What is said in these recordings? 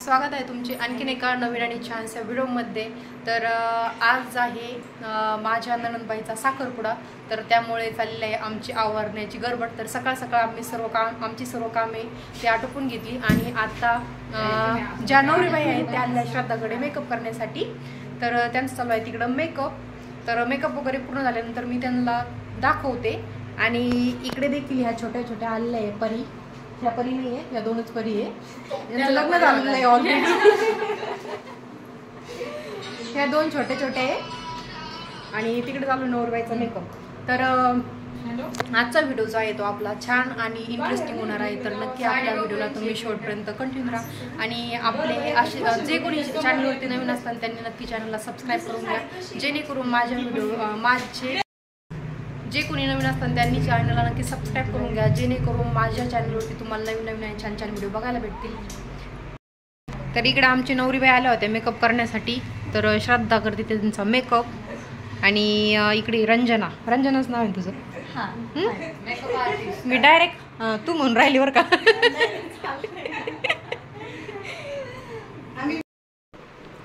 स्वागत आहे तुमचे आणखीन एका नवीन आणि छानशा व्हिडिओमध्ये। तर आज आहे माझ्या नणंदबाईचा साखरपुडा, तर त्यामुळे चाललेली आहे आमची आवरण्याची गडबड। तर सकाळ सकाळ आमची सर्व कामे ते आटोपून घेतली आणि आता ज्या नवरीबाई आहेत त्या आल्या श्रद्धाकडे मेकअप करण्यासाठी। तर त्यांचं चालू आहे तिकडं मेकअप। तर मेकअप वगैरे पूर्ण झाल्यानंतर मी त्यांना दाखवते। आणि इकडे देखील ह्या छोट्या छोट्या आलेल्या आहे परी। ह्या परी नाही आहे, या दोनच परी आहे, यांचं लग्न झालेलं आहे ऑलरेडी। ह्या दोन छोटे छोटे आहे आणि तिकडे चालू नवरबाईचा मेकअप। तर आजचा व्हिडिओ जो आहे तो आपला छान आणि इंटरेस्टिंग होणार आहे। तर नक्की आपल्या व्हिडिओला तुम्ही शेवटपर्यंत कंटिन्यू राहा आणि आपले असे जे कोणी चॅनलवरती नवीन असतात त्यांनी नक्की चॅनलला सबस्क्राईब करून घ्या, जेणेकरून जे कोणी नवीन असतात त्यांनी चॅनलला नक्की सबस्क्राईब करून घ्या, जेणेकरून माझ्या चॅनलवरती तुम्हाला नवीन नवीन छान छान व्हिडिओ बघायला भेटतील। तर इकडे आमची नवरीबाई आल्या होत्या मेकअप करण्यासाठी। तर श्रद्धा करते त्यांचा मेकअप आणि इकडे रंजनाच नाव आहे तुझं? मी डायरेक्ट तू म्हणून राहिली बरं का।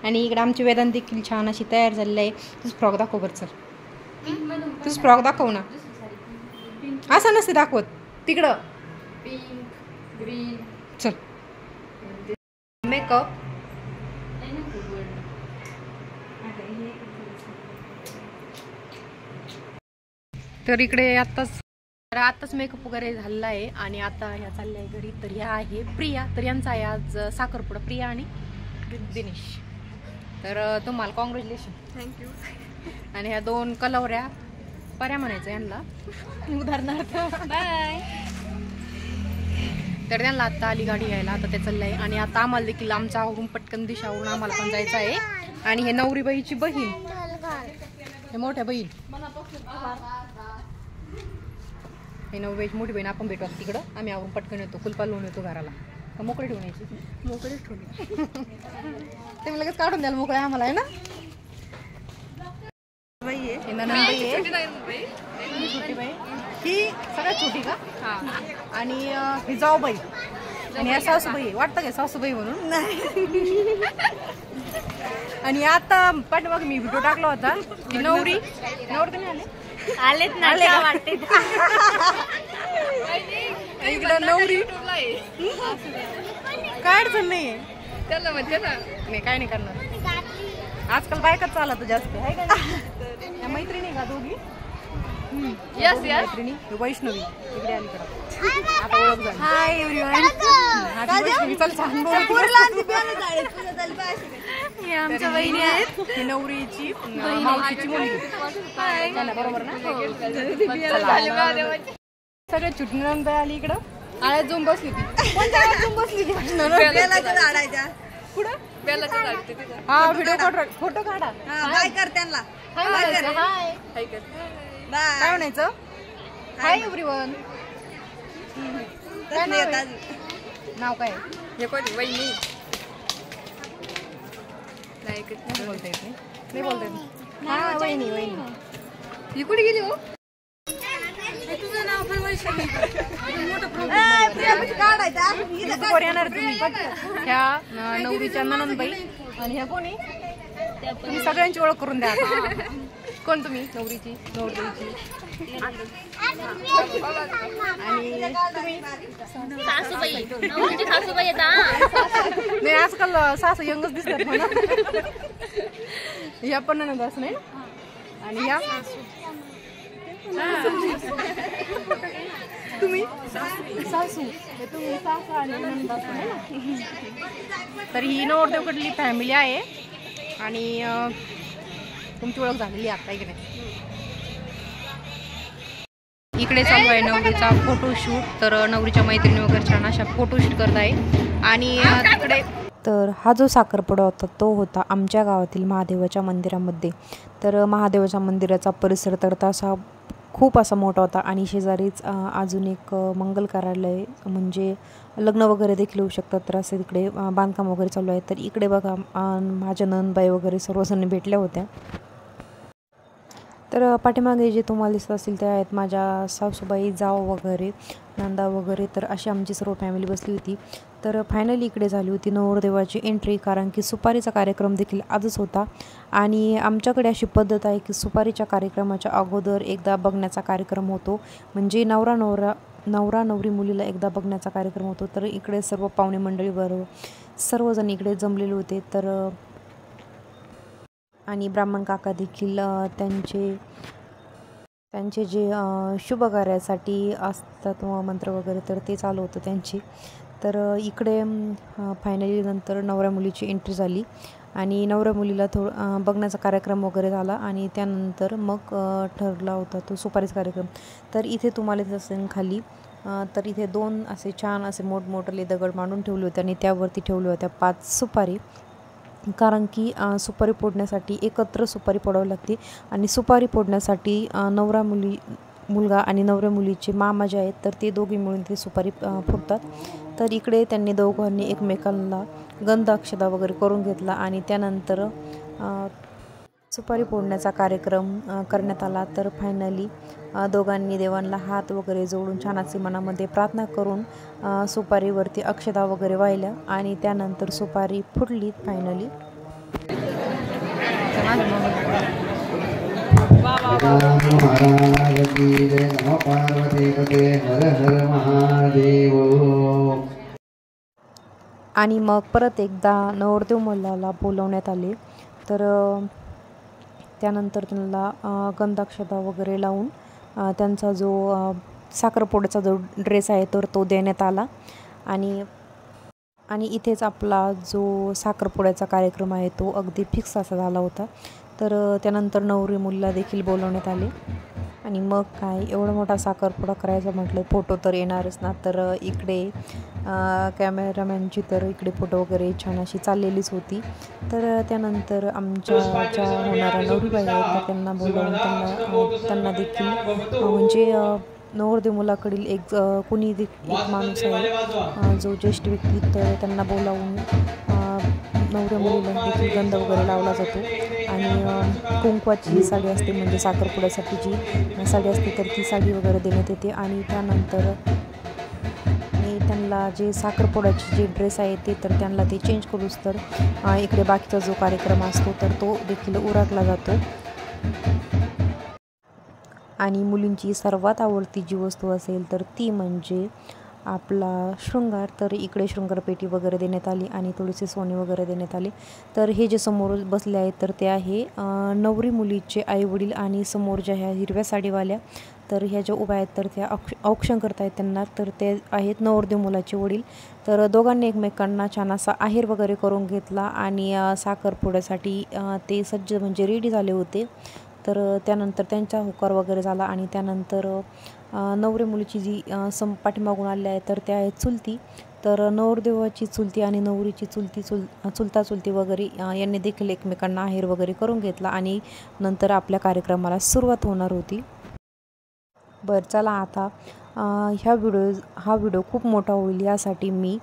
आणि इकडे आमची वेदांत देखील छान अशी तयार झालेली आहे। तुझं फ्रॉक दाखव बरं, चल तुझं फ्रॉक दाखव ना, असं नसते दाखवत तिकडं, चल मेकअप। तर इकडे आत्ताच मेकअप वगैरे झालेला आहे आणि आता ह्या चालल्या आहे घरी। तर ह्या आहे प्रिया, तर यांचा आहे आज साखरपुडा, प्रिया आणि दिनेश। तर तुम्हाला कॉंग्रॅच्युलेशन, थँक्यू। आणि ह्या दोन कलवऱ्या पर्या म्हणायचं यांना उदाहरणार्थ, बाय। तर त्यांना आता आली गाडी घ्यायला, आता ते चाललंय आणि आता आम्हाला देखील आमच्या आवरून पटकन दिशावरून आम्हाला पण जायचं आहे। आणि हे नवरीबाईची बहीण, हे मोठ्या बहीण, हे नवरीबाईची मोठी बहीण, आपण भेटू तिकडं। आम्ही आवरून पटकन येतो, कुलपा लावून येतो घराला, का मोकळे ठेवून यायची? मोकळेच ठेवली ते लगेच काढून द्याल मोकळे आम्हाला, आहे ना? छोटी बाई ही सगळ्यात छोटी का? आणि ही जाऊबाई आणि ह्या सासूबाई, वाटतं का सासूबाई म्हणून? नाही। आणि आता पाठीमाग मी व्हिडिओ टाकला होता, नवरी तुम्ही आलेत ना, वाटते इकडं नवरी काय अडचण नाहीये त्याला, म्हणते ना मी काय नाही करणार। आजकाल बायकाच चालत जास्त आहे का? मैत्रिणी का दोघी? यस मैत्रिणी। वैष्णवी इकडे आली कडे, आता ओळख झाली। हाय एव्हरीवन, चल छान हे आमच्या बहिणी आहेत, ही नवरीची मावशीची मुलगी, बरोबर ना? सगळ्यात छोटी नंद आली इकडं, आळ्यात जाऊन बसली ती। कोणत्या आळ्यात जाऊन बसली ती? कुठं? हा व्हिडिओ फोटो काढा, बाय कर त्यांना, काय म्हणायचं? हाय एव्हरीवन, नाव काय? हे कोणी? वहिनी नाही बोलता येत, नाही बोलता येत। हा वहिनी, ही कुठे गेली हो? तुझं नाव पण वैष्णवी, येणार तुम्ही? ह्या नवरीच्या नणंदबाई आणि ह्या कोणी? तुम्ही सगळ्यांची ओळख करून द्या। कोण तुम्ही? नवरीची आणि तुम्ही? सासूबाई नाही, आजकाल सासू यंगच दिसतात म्हणा। ह्या पण नणंद असं नाही ना? आणि ह्या तुम्ही? सासू, तुम्ही सासू आणि नणंद असं नाही ना? तर ही नवरदेवकडली फॅमिली आहे आणि तुमची ओळख झालेली आता इकडे। इकडे चालू आहे नवरीचा फोटोशूट। तर नवरीच्या मैत्रिणी वगैरे छान अशा फोटोशूट करत आहे आणि तिकडे। तर हा जो साखरपुडा होता तो होता आमच्या गावातील महादेवाच्या मंदिरामध्ये। तर महादेवाच्या मंदिराचा परिसर तर तसा खूप असा मोठा होता आणि शेजारीच अजून एक मंगल कार्यालय म्हणजे लग्न वगैरे देखील होऊ शकतात, तर असे तिकडे बांधकाम वगैरे चालू आहे। तर इकडे बघा माझ्या नणंदबाई वगैरे सर्वजण भेटल्या होत्या। तर पाठीमागे जे तुम्हाला दिसत असतील ते आहेत माझ्या सासूबाई, जाव वगैरे, नंदा वगैरे. तर अशी आमची सर्व फॅमिली बसली होती. तर फायनली इकडे झाली होती नवरदेवाची एंट्री, कारण की सुपारीचा कार्यक्रम देखील आजच होता. आणि आमच्याकडे अशी पद्धत आहे की सुपारीच्या कार्यक्रमाच्या अगोदर एकदा बघण्याचा कार्यक्रम होतो, म्हणजे नवरा नवरी मुलीला एकदा बघण्याचा कार्यक्रम होतो. तर इकडे सर्व पाहुणे मंडळी बरोबर सर्वजण इकडे जमलेले होते. तर आणि ब्राह्मण काका देखील त्यांचे जे शुभ कार्यासाठी असतात मंत्र वगैरे, तर ते चालू होतं त्यांची. तर इकडे फायनली नंतर नवऱ्या मुलीची एंट्री झाली आणि नवऱ्या मुलीला बघण्याचा कार्यक्रम वगैरे झाला आणि त्यानंतर मग ठरला होता तो सुपारीचा कार्यक्रम. तर इथे तुम्हाला दिसत असेल खाली, तर इथे 2 असे छान असे मोठमोठे दगड मांडून ठेवले होते आणि त्यावरती ठेवल्या होत्या 5 सुपारी, कारण की सुपारी फोडण्यासाठी एकत्र सुपारी फोडावी लागते. आणि सुपारी फोडण्यासाठी मुलगा आणि नवऱ्या मुलीचे मामा जे आहेत, तर ते दोघे मिळून ते सुपारी फोडतात. तर इकडे त्यांनी दोघांनी एकमेकांना गंध अक्षता वगैरे करून घेतला आणि त्यानंतर सुपारी फोडण्याचा कार्यक्रम करण्यात आला. तर फायनली दोघांनी देवांना हात वगैरे जोडून छान अशी मनामध्ये प्रार्थना करून सुपारीवरती अक्षता वगैरे वाहिल्या आणि त्यानंतर सुपारी फुटली फायनली. आणि मग परत एकदा नवरदेव मुलाला बोलवण्यात आले. तर त्यानंतर त्यांना गंधाक्षता वगैरे लावून त्यांचा जो साखरपुड्याचा जो ड्रेस आहे तर तो देण्यात आला. आणि इथेच आपला जो साखरपुड्याचा कार्यक्रम आहे तो अगदी फिक्स असा झाला होता. तर त्यानंतर नवरी मुलीला देखील बोलवण्यात आले. आणि मग काय एवढा मोठा साखरपुडा करायचा म्हटलं, फोटो तर येणारच ना. तर इकडे कॅमेरामॅनची तर इकडे फोटो वगैरे छान अशी चाललेलीच होती. तर त्यानंतर आमच्या ज्या होणाऱ्या नवरीबाई आहेत तर त्यांना बोलावून त्यांना देखील म्हणजे नवरदेव मुलाकडील एक माणूस आहे जो ज्येष्ठ व्यक्ती, तर त्यांना बोलावून नवऱ्या मुलीला देखील गंध वगैरे लावला जातो. आणि कुंकवाची साडी असते, म्हणजे साखरपुड्यासाठी जी साडी असते तर ती साडी वगैरे देण्यात येते. आणि त्यानंतर त्यांना जे साखरपुड्याचे जे ड्रेस आहे ते तर त्यांना ते चेंज करूच तर इकडे बाकीचा जो कार्यक्रम असतो तर तो देखील उरकला जातो. आणि मुलींची सर्वात आवडती जी वस्तू असेल तर ती म्हणजे आपला शृंगार. तर इकडे शृंगारपेटी वगैरे देण्यात आली आणि थोडेसे सोने वगैरे देण्यात आले. तर हे जे समोर बसले आहेत तर ते आहे नवरी मुलीचे आईवडील आणि समोर ज्या ह्या हिरव्या साडीवाल्या तर ह्या ज्या उभ्या आहेत तर त्या औक्षण करतायत त्यांना, तर ते आहेत नवरदेव मुलाचे वडील. तर दोघांनी एकमेकांना छान असा आहेर वगैरे करून घेतला आणि साखरपुड्यासाठी ते सज्ज म्हणजे रेडी झाले होते. तर त्यानंतर त्यांचा होकार वगैरे झाला आणि त्यानंतर नवरी मुलीची जी पाठीमागून आले आहे तर त्या आहेत चुलती. तर नवरदेवाची चुलती आणि नवरीची चुलता चुलती वगैरे यांनी देखील एकमेकांना आहेर वगैरे करून घेतला आणि नंतर आपल्या कार्यक्रमाला सुरुवात होणार होती. बरं चला आता हा व्हिडिओ खूप मोठा होईल यासाठी मी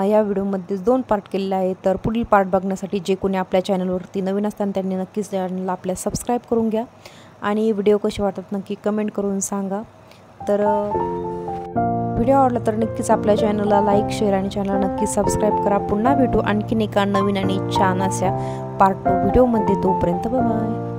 या व्हिडिओमध्ये 2 पार्ट केलेले आहेत. तर पुढील पार्ट बघण्यासाठी जे कोणी आपल्या चॅनलवरती नवीन असतात त्यांनी नक्कीच चॅनलला आपल्या सबस्क्राईब करून घ्या आणि व्हिडिओ कसे वाटतात नक्की कमेंट करून सांगा. तर व्हिडिओ आवडला तर नक्कीच आपल्या चॅनलला लाईक, शेअर आणि चॅनलला नक्कीच सबस्क्राईब करा. पुन्हा भेटू आणखीन एका नवीन आणि छान अशा पार्ट 2 व्हिडिओमध्ये. तोपर्यंत बाय.